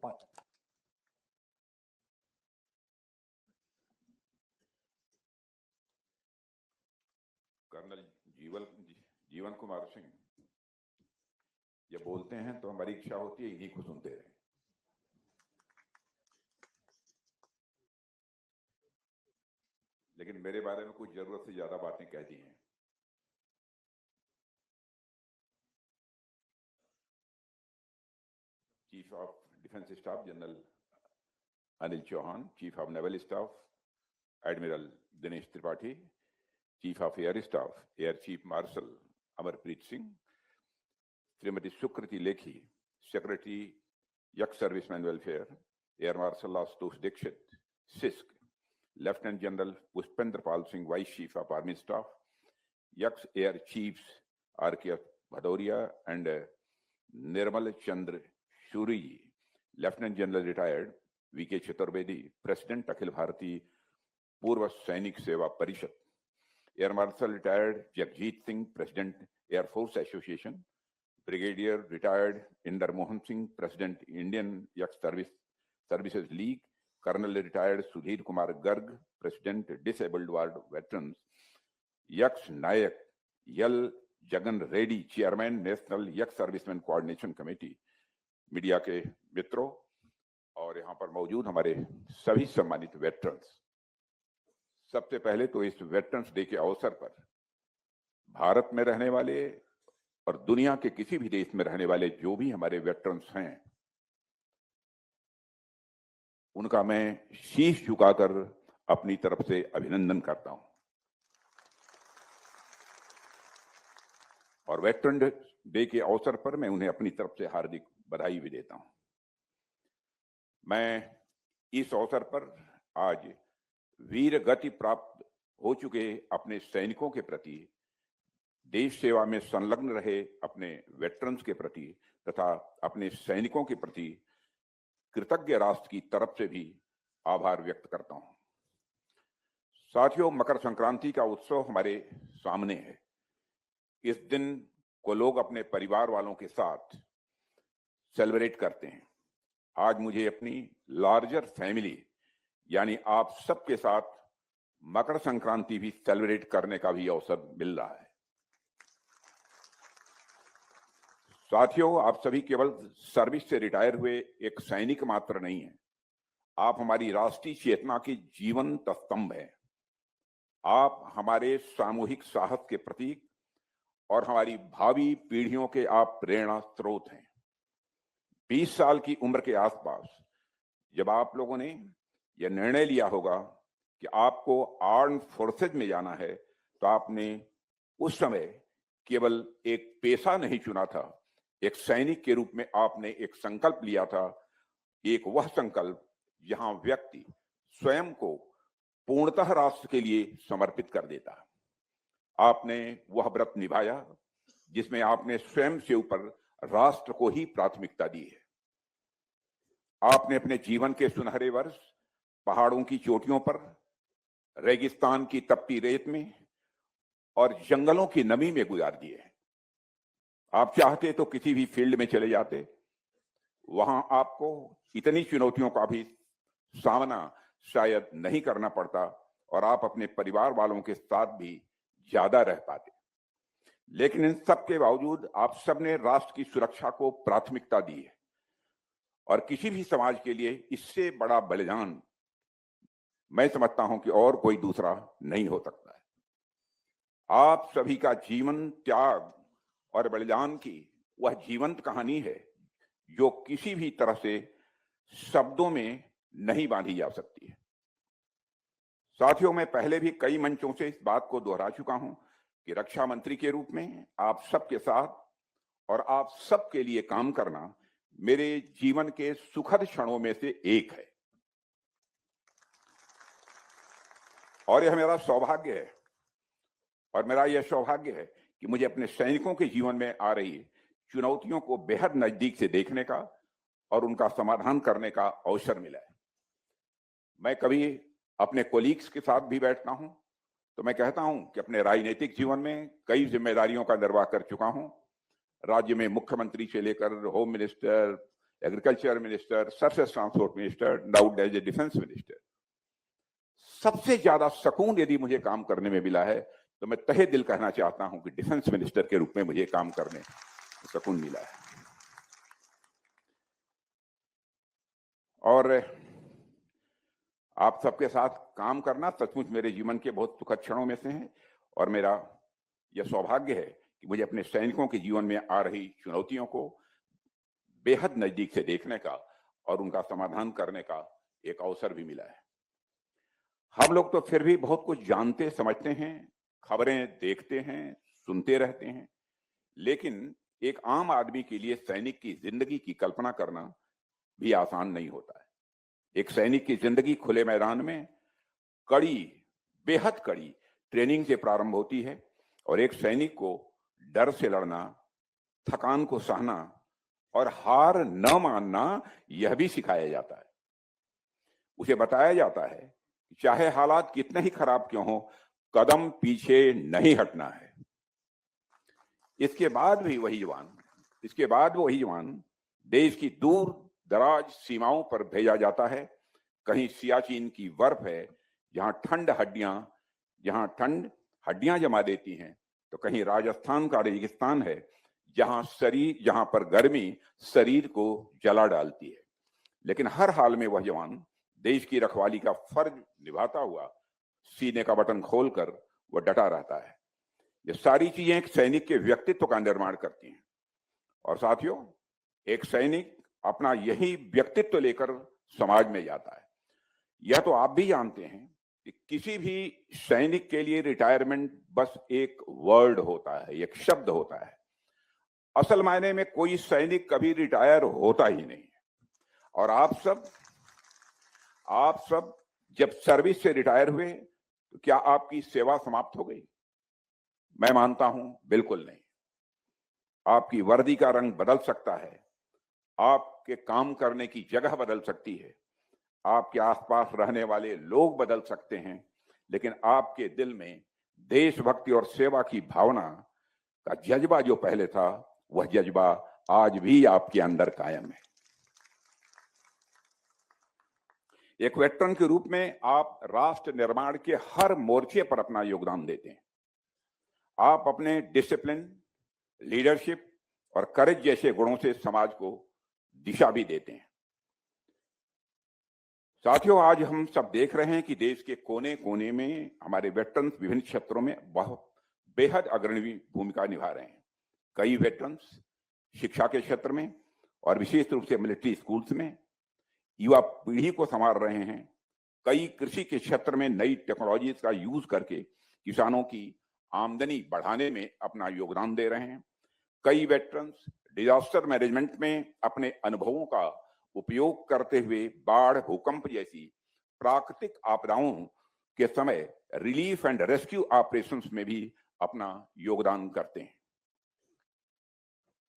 point. Colonel जीवन कुमार सिंह ये बोलते हैं तो हमारी इच्छा होती है इन्हीं को सुनते रहे। लेकिन मेरे बारे में कुछ जरूरत से ज्यादा बातें कह दी हैं। Chief of defence staff general Anil Chauhan, chief of naval staff admiral Dinesh Tripathi, chief of air staff air chief marshal Amarpreet Singh, Shrimati Sukriti Lekhi, secretary ex serviceman welfare air marshal Ashutosh Dixit, CISC, lieutenant general Pushpendra Pal Singh, vice chief of army staff, ex air chiefs R K Bhadauria and Nirmal Chandra Shoori ji, lieutenant general retired V K Chaturvedi, president Akhil Bharatiya पूर्व सैनिक Seva Parishad, air marshal retired Jagjit Singh, president air force association, brigadier retired Inder Mohan Singh, president Indian ex services league, colonel retired Sudhir Kumar Garg, president disabled war veterans, ex Nayak L Jagan Reddy, chairman national ex serviceman coordination committee, media के मित्रों और यहाँ पर मौजूद हमारे सभी सम्मानित वेटरन्स, सबसे पहले तो इस वेटरन्स डे के अवसर पर भारत में रहने वाले और दुनिया के किसी भी देश में रहने वाले जो भी हमारे वेटरन्स हैं उनका मैं शीश झुकाकर अपनी तरफ से अभिनंदन करता हूं और वेटरन डे के अवसर पर मैं उन्हें अपनी तरफ से हार्दिक बधाई भी देता हूं। मैं इस अवसर पर आज वीर गति प्राप्त हो चुके अपने सैनिकों के प्रति, देश सेवा में संलग्न रहे अपने वेटरन्स के प्रति तथा अपने सैनिकों के प्रति कृतज्ञ राष्ट्र की तरफ से भी आभार व्यक्त करता हूं। साथियों, मकर संक्रांति का उत्सव हमारे सामने है। इस दिन को लोग अपने परिवार वालों के साथ सेलिब्रेट करते हैं। आज मुझे अपनी लार्जर फैमिली यानी आप सबके साथ मकर संक्रांति भी सेलिब्रेट करने का भी अवसर मिल रहा है। साथियों, आप सभी केवल सर्विस से रिटायर हुए एक सैनिक मात्र नहीं हैं, आप हमारी राष्ट्रीय चेतना की जीवंत स्तंभ हैं। आप हमारे सामूहिक साहस के प्रतीक और हमारी भावी पीढ़ियों के आप प्रेरणा स्रोत हैं। 20 साल की उम्र के आसपास जब आप लोगों ने यह निर्णय लिया होगा कि आपको आर्म्ड फोर्सेज में जाना है, तो आपने उस समय केवल एक पेशा नहीं चुना था, एक सैनिक के रूप में आपने एक संकल्प लिया था। एक वह संकल्प जहां व्यक्ति स्वयं को पूर्णतः राष्ट्र के लिए समर्पित कर देता है। आपने वह व्रत निभाया जिसमें आपने स्वयं से ऊपर राष्ट्र को ही प्राथमिकता दी है। आपने अपने जीवन के सुनहरे वर्ष पहाड़ों की चोटियों पर, रेगिस्तान की तपती रेत में और जंगलों की नमी में गुजार दिए। आप चाहते तो किसी भी फील्ड में चले जाते, वहां आपको इतनी चुनौतियों का भी सामना शायद नहीं करना पड़ता और आप अपने परिवार वालों के साथ भी ज्यादा रह पाते। लेकिन इन सब के बावजूद आप सबने राष्ट्र की सुरक्षा को प्राथमिकता दी है और किसी भी समाज के लिए इससे बड़ा बलिदान मैं समझता हूं कि और कोई दूसरा नहीं हो सकता है। आप सभी का जीवन, त्याग और बलिदान की वह जीवंत कहानी है जो किसी भी तरह से शब्दों में नहीं बांधी जा सकती है। साथियों, मैं पहले भी कई मंचों से इस बात को दोहरा चुका हूं कि रक्षा मंत्री के रूप में आप सबके साथ और आप सबके लिए काम करना मेरे जीवन के सुखद क्षणों में से एक है और यह मेरा सौभाग्य है और मेरा यह सौभाग्य है कि मुझे अपने सैनिकों के जीवन में आ रही चुनौतियों को बेहद नजदीक से देखने का और उनका समाधान करने का अवसर मिला है। मैं कभी अपने कोलीग्स के साथ भी बैठता हूं तो मैं कहता हूं कि अपने राजनीतिक जीवन में कई जिम्मेदारियों का निर्वाह कर चुका हूं। राज्य में मुख्यमंत्री से लेकर home minister, agriculture minister, surface transport minister, now as a defence minister. सबसे ज्यादा सुकून यदि मुझे काम करने में मिला है तो मैं तहे दिल कहना चाहता हूं कि डिफेंस मिनिस्टर के रूप में मुझे काम करने में सुकून मिला है। और आप सबके साथ काम करना सचमुच मेरे जीवन के बहुत सुखद क्षणों में से है, और मेरा यह सौभाग्य है कि मुझे अपने सैनिकों के जीवन में आ रही चुनौतियों को बेहद नजदीक से देखने का और उनका समाधान करने का एक अवसर भी मिला है। हम लोग तो फिर भी बहुत कुछ जानते समझते हैं, खबरें देखते हैं, सुनते रहते हैं, लेकिन एक आम आदमी के लिए सैनिक की जिंदगी की कल्पना करना भी आसान नहीं होता है। एक सैनिक की जिंदगी खुले मैदान में कड़ी, बेहद कड़ी ट्रेनिंग से प्रारंभ होती है, और एक सैनिक को डर से लड़ना, थकान को सहना और हार न मानना यह भी सिखाया जाता है। उसे बताया जाता है कि चाहे हालात कितने ही खराब क्यों हो, कदम पीछे नहीं हटना है। इसके बाद वही जवान देश की दूर दराज सीमाओं पर भेजा जाता है। कहीं सियाचिन की बर्फ है जहां ठंड हड्डियां जमा देती हैं, तो कहीं राजस्थान का रेगिस्तान है जहां पर गर्मी शरीर को जला डालती है। लेकिन हर हाल में वह जवान देश की रखवाली का फर्ज निभाता हुआ सीने का बटन खोलकर वह डटा रहता है। ये सारी चीजें एक सैनिक के व्यक्तित्व का निर्माण करती हैं। और साथियों, एक सैनिक अपना यही व्यक्तित्व लेकर समाज में जाता है। यह तो आप भी जानते हैं कि किसी भी सैनिक के लिए रिटायरमेंट बस एक वर्ड होता है, एक शब्द होता है। असल मायने में कोई सैनिक कभी रिटायर होता ही नहीं। और आप सब जब सर्विस से रिटायर हुए तो क्या आपकी सेवा समाप्त हो गई? मैं मानता हूं बिल्कुल नहीं। आपकी वर्दी का रंग बदल सकता है, आपके काम करने की जगह बदल सकती है, आपके आसपास रहने वाले लोग बदल सकते हैं, लेकिन आपके दिल में देशभक्ति और सेवा की भावना का जज्बा जो पहले था, वह जज्बा आज भी आपके अंदर कायम है। एक वेटरन के रूप में आप राष्ट्र निर्माण के हर मोर्चे पर अपना योगदान देते हैं। आप अपने डिसिप्लिन, लीडरशिप और करेज जैसे गुणों से समाज को दिशा भी देते हैं। साथियों, आज हम सब देख रहे हैं कि देश के कोने कोने में हमारे वेटरन्स विभिन्न क्षेत्रों में बहुत बेहद अग्रणी भूमिका निभा रहे हैं। कई वेटरन्स शिक्षा के क्षेत्र में और विशेष रूप से मिलिट्री स्कूल्स में युवा पीढ़ी को संभाल रहे हैं। कई कृषि के क्षेत्र में नई टेक्नोलॉजीज का यूज करके किसानों की आमदनी बढ़ाने में अपना योगदान दे रहे हैं। कई वेटरन्स डिजास्टर मैनेजमेंट में अपने अनुभवों का उपयोग करते हुए बाढ़, भूकंप जैसी प्राकृतिक आपदाओं के समय रिलीफ एंड रेस्क्यू ऑपरेशंस में भी अपना योगदान करते हैं।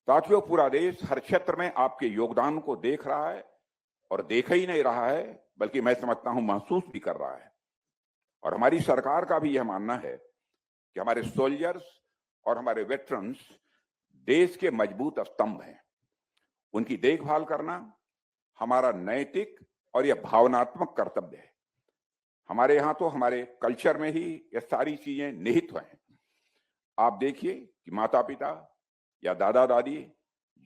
साथियों, पूरा देश हर क्षेत्र में आपके योगदान को देख रहा है, और देख ही नहीं रहा है बल्कि मैं समझता हूं महसूस भी कर रहा है। और हमारी सरकार का भी यह मानना है कि हमारे सोल्जर्स और हमारे वेटरन्स देश के मजबूत स्तंभ हैं। उनकी देखभाल करना हमारा नैतिक और यह भावनात्मक कर्तव्य है। हमारे यहाँ तो हमारे कल्चर में ही ये सारी चीजें निहित हैं। आप देखिए कि माता पिता या दादा दादी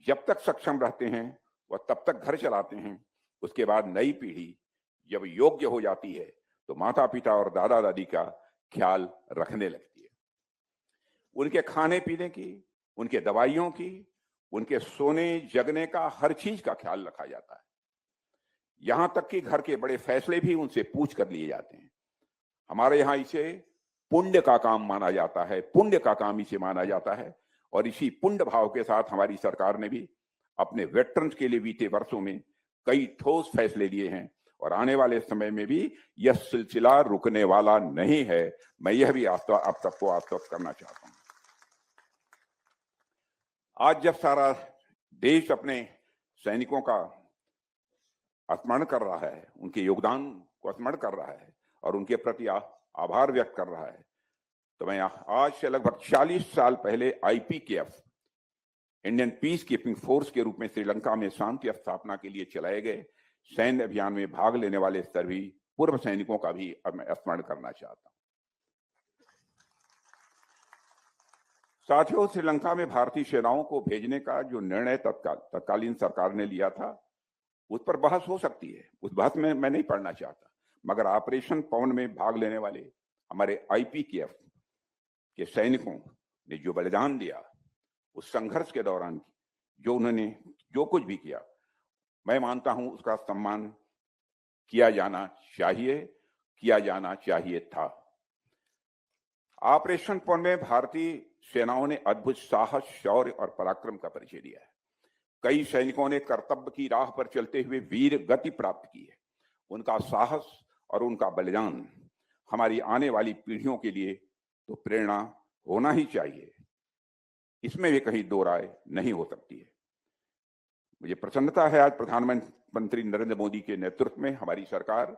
जब तक सक्षम रहते हैं वह तब तक घर चलाते हैं। उसके बाद नई पीढ़ी जब योग्य हो जाती है तो माता पिता और दादा दादी का ख्याल रखने लगती है। उनके खाने पीने की, उनके दवाइयों की, उनके सोने जगने का, हर चीज का ख्याल रखा जाता है। यहां तक कि घर के बड़े फैसले भी उनसे पूछ कर लिए जाते हैं। हमारे यहाँ इसे पुण्य का काम माना जाता है, पुण्य का काम इसे माना जाता है। और इसी पुण्य भाव के साथ हमारी सरकार ने भी अपने वेटरन्स के लिए बीते वर्षों में कई ठोस फैसले लिए हैं, और आने वाले समय में भी यह सिलसिला रुकने वाला नहीं है। मैं यह भी आप सबको आश्वस्त करना चाहता हूं। आज जब सारा देश अपने सैनिकों का स्मरण कर रहा है, उनके योगदान को स्मरण कर रहा है और उनके प्रति आभार व्यक्त कर रहा है, तो मैं आज से लगभग 40 साल पहले IPKF Indian peace keeping force के रूप में श्रीलंका में शांति स्थापना के लिए चलाए गए सैन्य अभियान में भाग लेने वाले सभी पूर्व सैनिकों का भी अब मैं स्मरण करना चाहता हूं। साथियों, श्रीलंका में भारतीय सेनाओं को भेजने का जो निर्णय तत्कालीन सरकार ने लिया था, उस पर बहस हो सकती है, उस बहस में मैं नहीं पढ़ना चाहता, मगर ऑपरेशन पवन में भाग लेने वाले हमारे आईपीकेएफ के सैनिकों ने जो बलिदान दिया, उस संघर्ष के दौरान जो उन्होंने जो कुछ भी किया, मैं मानता हूं उसका सम्मान किया जाना चाहिए था। ऑपरेशन पवन में भारतीय सेनाओं ने अद्भुत साहस, शौर्य और पराक्रम का परिचय दिया है। कई सैनिकों ने कर्तव्य की राह पर चलते हुए वीर गति प्राप्त की है। उनका साहस और उनका बलिदान हमारी आने वाली पीढ़ियों के लिए तो प्रेरणा होना ही चाहिए, इसमें भी कहीं दो राय नहीं हो सकती है। मुझे प्रसन्नता है आज प्रधानमंत्री नरेंद्र मोदी के नेतृत्व में हमारी सरकार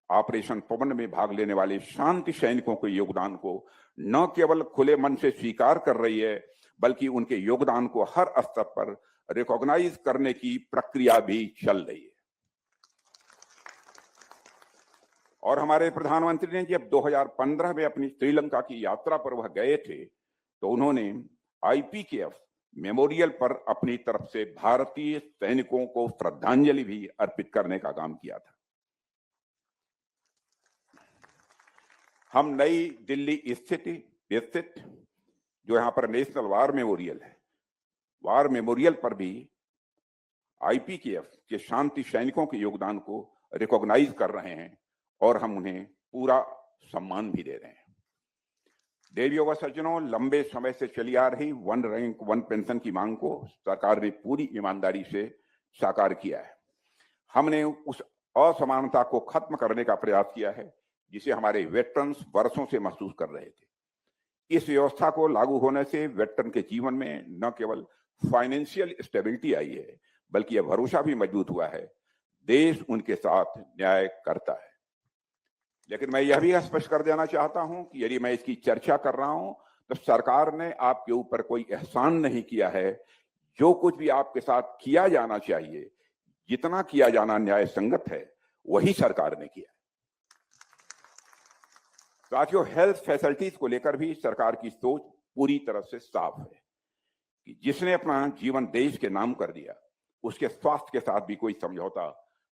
ऑपरेशन पवन में भाग लेने वाले शांति सैनिकों के योगदान को न केवल खुले मन से स्वीकार कर रही है, बल्कि उनके योगदान को हर स्तर पर रिकॉग्नाइज करने की प्रक्रिया भी चल रही है। और हमारे प्रधानमंत्री ने जब 2015 में अपनी श्रीलंका की यात्रा पर वह गए थे, तो उन्होंने आईपीकेएफ मेमोरियल पर अपनी तरफ से भारतीय सैनिकों को श्रद्धांजलि भी अर्पित करने का काम किया था। हम नई दिल्ली स्थित जो यहां पर नेशनल वार मेमोरियल है, वार मेमोरियल पर भी आईपीकेएफ के शांति सैनिकों के योगदान को रिकॉग्नाइज कर रहे हैं और हम उन्हें पूरा सम्मान भी दे रहे हैं। देवियों व सज्जनों, लंबे समय से चली आ रही वन रैंक वन पेंशन की मांग को सरकार ने पूरी ईमानदारी से साकार किया है। हमने उस असमानता को खत्म करने का प्रयास किया है जिसे हमारे वेटरन्स वर्षों से महसूस कर रहे थे। इस व्यवस्था को लागू होने से वेटरन के जीवन में न केवल फाइनेंशियल स्टेबिलिटी आई है, बल्कि यह भरोसा भी मजबूत हुआ है, देश उनके साथ न्याय करता है। लेकिन मैं यह भी स्पष्ट कर देना चाहता हूं कि यदि मैं इसकी चर्चा कर रहा हूं तो सरकार ने आपके ऊपर कोई एहसान नहीं किया है। जो कुछ भी आपके साथ किया जाना चाहिए, जितना किया जाना न्याय संगत है, वही सरकार ने किया। साथियों, हेल्थ फैसिलिटीज को लेकर भी सरकार की सोच पूरी तरह से साफ है कि जिसने अपना जीवन देश के नाम कर दिया, उसके स्वास्थ्य के साथ भी कोई समझौता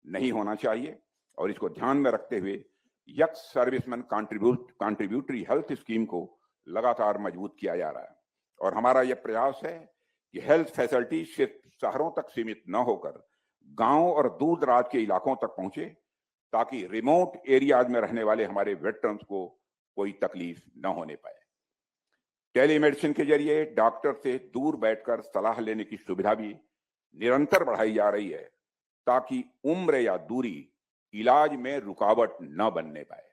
नहीं होना चाहिए। और इसको ध्यान में रखते हुए x serviceman contributory health scheme को लगातार मजबूत किया जा रहा है। और हमारा यह प्रयास है कि हेल्थ फैसिलिटी सिर्फ शहरों तक सीमित न होकर गांव और दूर दराज के इलाकों तक पहुंचे, ताकि रिमोट एरियाज में रहने वाले हमारे वेटरन्स को कोई तकलीफ न होने पाए। टेलीमेडिसिन के जरिए डॉक्टर से दूर बैठकर सलाह लेने की सुविधा भी निरंतर बढ़ाई जा रही है, ताकि उम्र या दूरी इलाज में रुकावट न बनने पाए।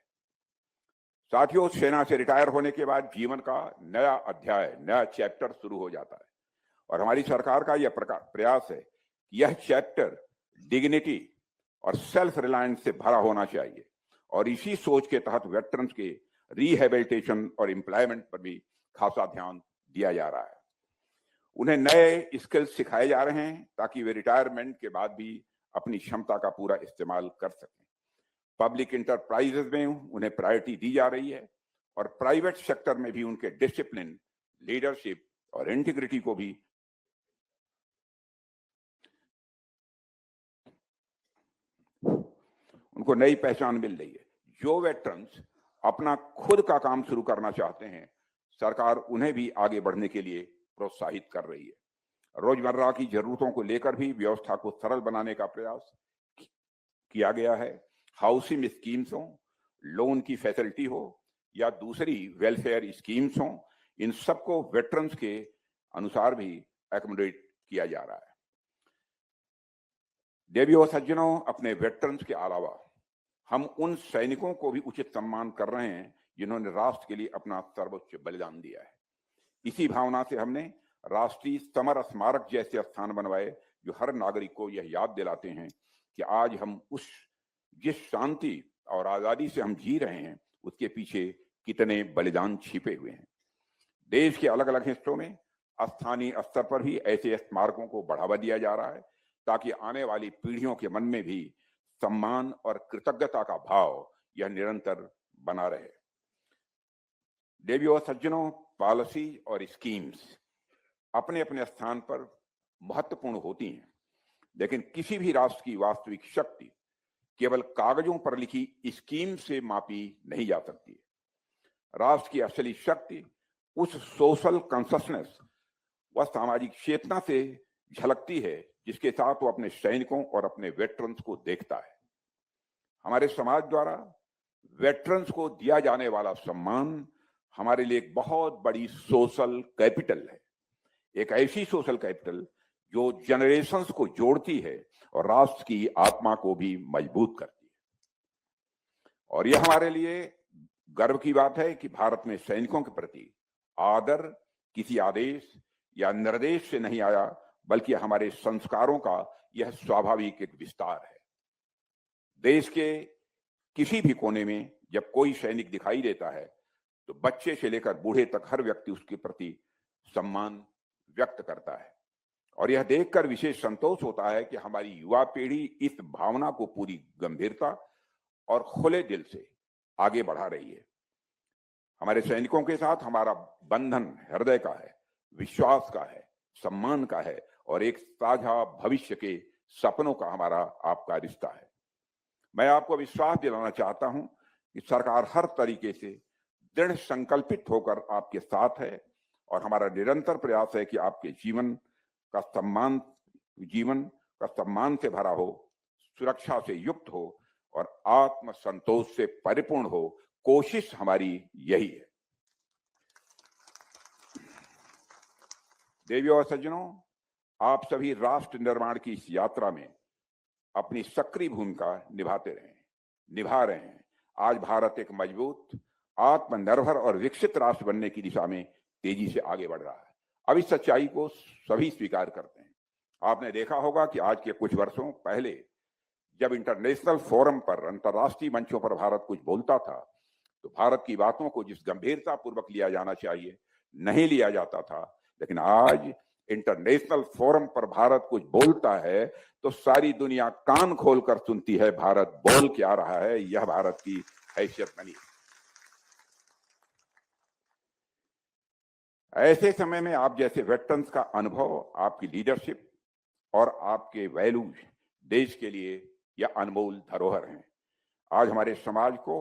साथियों, सेना से रिटायर होने के बाद जीवन का नया अध्याय, नया चैप्टर शुरू हो जाता है और हमारी सरकार का यह प्रयास है कि यह चैप्टर डिग्निटी और सेल्फ रिलायंस से भरा होना चाहिए। और इसी सोच के तहत वेटरन्स के रिहेबिलिटेशन और एम्प्लॉयमेंट पर भी खासा ध्यान दिया जा रहा है। उन्हें नए स्किल्स सिखाए जा रहे हैं ताकि वे रिटायरमेंट के बाद भी अपनी क्षमता का पूरा इस्तेमाल कर सकें। पब्लिक इंटरप्राइजेज में उन्हें प्रायोरिटी दी जा रही है और प्राइवेट सेक्टर में भी उनके डिसिप्लिन, लीडरशिप और इंटीग्रिटी को भी उनको नई पहचान मिल रही है। जो वेटरन्स अपना खुद का काम शुरू करना चाहते हैं, सरकार उन्हें भी आगे बढ़ने के लिए प्रोत्साहित कर रही है। रोजमर्रा की जरूरतों को लेकर भी व्यवस्था को सरल बनाने का प्रयास किया गया है। हाउसिंग स्कीम्स हो, लोन की फैसिलिटी हो या दूसरी वेलफेयर स्कीम्स हो, इन सबको वेटरन्स के अनुसार भी एकोमोडेट किया जा रहा है। देवियों सज्जनों, अपने वेटरन्स के अलावा हम उन सैनिकों को भी उचित सम्मान कर रहे हैं जिन्होंने राष्ट्र के लिए अपना सर्वोच्च बलिदान दिया है। इसी भावना से हमने राष्ट्रीय समर स्मारक जैसे स्थान बनवाए जो हर नागरिक को यह याद दिलाते हैं कि आज हम जिस शांति और आजादी से हम जी रहे हैं, उसके पीछे कितने बलिदान छिपे हुए हैं। देश के अलग अलग हिस्सों में स्थानीय स्तर पर भी ऐसे स्मारकों को बढ़ावा दिया जा रहा है ताकि आने वाली पीढ़ियों के मन में भी सम्मान और कृतज्ञता का भाव यह निरंतर बना रहे। देवियों और सज्जनों, पॉलिसी और स्कीम्स अपने अपने स्थान पर महत्वपूर्ण होती हैं, लेकिन किसी भी राष्ट्र की वास्तविक शक्ति केवल कागजों पर लिखी स्कीम से मापी नहीं जा सकती। राष्ट्र की असली शक्ति उस सोशल कॉन्शसनेस व सामाजिक चेतना से झलकती है जिसके साथ वो अपने सैनिकों और अपने वेटरन्स को देखता है। हमारे समाज द्वारा वेटरन्स को दिया जाने वाला सम्मान हमारे लिए एक बहुत बड़ी सोशल कैपिटल है, एक ऐसी सोशल कैपिटल जो जनरेशंस को जोड़ती है और राष्ट्र की आत्मा को भी मजबूत करती है। और यह हमारे लिए गर्व की बात है कि भारत में सैनिकों के प्रति आदर किसी आदेश या निर्देश से नहीं आया, बल्कि हमारे संस्कारों का यह स्वाभाविक एक विस्तार है। देश के किसी भी कोने में जब कोई सैनिक दिखाई देता है तो बच्चे से लेकर बूढ़े तक हर व्यक्ति उसके प्रति सम्मान व्यक्त करता है। और यह देखकर विशेष संतोष होता है कि हमारी युवा पीढ़ी इस भावना को पूरी गंभीरता और खुले दिल से आगे बढ़ा रही है। हमारे सैनिकों के साथ हमारा बंधन हृदय का है, विश्वास का है, सम्मान का है और एक साझा भविष्य के सपनों का हमारा आपका रिश्ता है। मैं आपको विश्वास दिलाना चाहता हूं कि सरकार हर तरीके से दृढ़ संकल्पित होकर आपके साथ है और हमारा निरंतर प्रयास है कि आपके जीवन का सम्मान से भरा हो, सुरक्षा से युक्त हो और आत्म संतोष से परिपूर्ण हो। कोशिश हमारी यही है। देवियों और सज्जनों, आप सभी राष्ट्र निर्माण की इस यात्रा में अपनी सक्रिय भूमिका निभा रहे हैं। आज भारत एक मजबूत, आत्मनिर्भर और विकसित राष्ट्र बनने की दिशा में तेजी से आगे बढ़ रहा है। अब इस सच्चाई को सभी स्वीकार करते हैं। आपने देखा होगा कि आज के कुछ वर्षों पहले जब इंटरनेशनल फोरम पर, अंतर्राष्ट्रीय मंचों पर भारत कुछ बोलता था तो भारत की बातों को जिस गंभीरता पूर्वक लिया जाना चाहिए नहीं लिया जाता था, लेकिन आज इंटरनेशनल फोरम पर भारत कुछ बोलता है तो सारी दुनिया कान खोलकर सुनती है भारत बोल क्या रहा है। यह भारत की हैसियत बनी। ऐसे समय में आप जैसे वेटरन्स का अनुभव, आपकी लीडरशिप और आपके वैल्यूज देश के लिए यह अनमोल धरोहर हैं। आज हमारे समाज को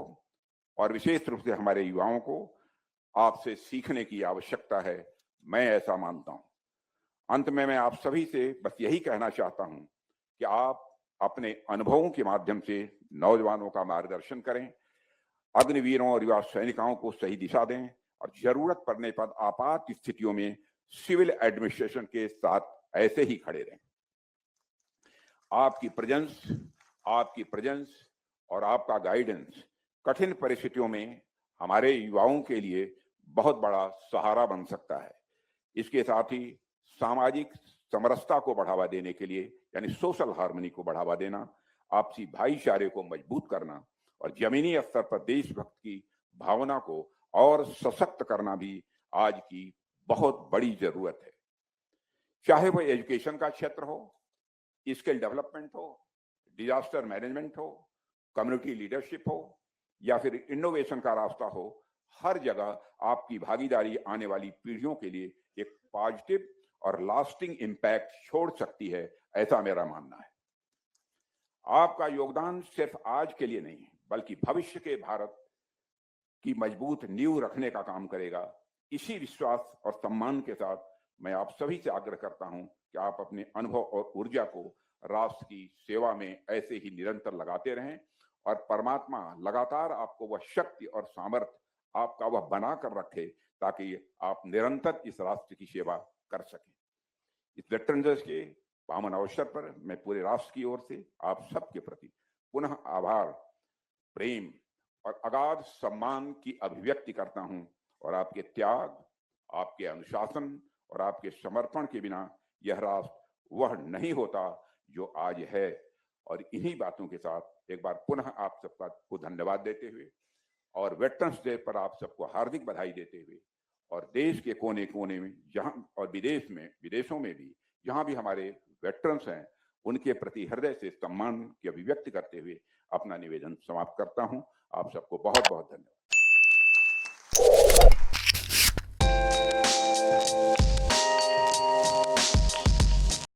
और विशेष रूप से हमारे युवाओं को आपसे सीखने की आवश्यकता है, मैं ऐसा मानता हूं। अंत में मैं आप सभी से बस यही कहना चाहता हूं कि आप अपने अनुभवों के माध्यम से नौजवानों का मार्गदर्शन करें, अग्निवीरों और युवा सैनिकों को सही दिशा दें और जरूरत पड़ने पर आपात स्थितियों में सिविल एडमिनिस्ट्रेशन के साथ ऐसे ही खड़े रहें। आपकी प्रेजेंस और आपका गाइडेंस कठिन परिस्थितियों में हमारे युवाओं के लिए बहुत बड़ा सहारा बन सकता है। इसके साथ ही सामाजिक समरसता को बढ़ावा देने के लिए, यानी सोशल हार्मनी को बढ़ावा देना, आपसी भाईचारे को मजबूत करना और जमीनी स्तर पर देशभक्ति की भावना को और सशक्त करना भी आज की बहुत बड़ी जरूरत है। चाहे वह एजुकेशन का क्षेत्र हो, स्किल डेवलपमेंट हो, डिजास्टर मैनेजमेंट हो, कम्युनिटी लीडरशिप हो या फिर इनोवेशन का रास्ता हो, हर जगह आपकी भागीदारी आने वाली पीढ़ियों के लिए एक पॉजिटिव और लास्टिंग इंपैक्ट छोड़ सकती है, ऐसा मेरा मानना है। आपका योगदान सिर्फ आज के लिए नहीं बल्कि भविष्य के भारत की मजबूत नींव रखने का काम करेगा। इसी विश्वास और सम्मान के साथ मैं आप सभी से आग्रह करता हूं कि आप अपने अनुभव और ऊर्जा को राष्ट्र की सेवा में ऐसे ही निरंतर लगाते रहें और परमात्मा लगातार आपको वह शक्ति और सामर्थ्य आपका वह बना कर रखे ताकि आप निरंतर इस राष्ट्र की सेवा कर सकें। इस वेटरन्स डे के पावन अवसर पर मैं पूरे राष्ट्र की ओर से आप सबके प्रति पुनः आभार, प्रेम और अगाध सम्मान की अभिव्यक्ति करता हूं और आपके त्याग, आपके अनुशासन और आपके समर्पण के बिना यह राष्ट्र वह नहीं होता जो आज है। और इन्हीं बातों के साथ एक बार पुनः आप सबका को धन्यवाद देते हुए और वेटरन्स डे पर आप सबको हार्दिक बधाई देते हुए और देश के कोने कोने में जहां और विदेशों में भी जहां भी हमारे वेटरन्स हैं, उनके प्रति हृदय से सम्मान की अभिव्यक्ति करते हुए अपना निवेदन समाप्त करता हूं। आप सबको बहुत बहुत धन्यवाद।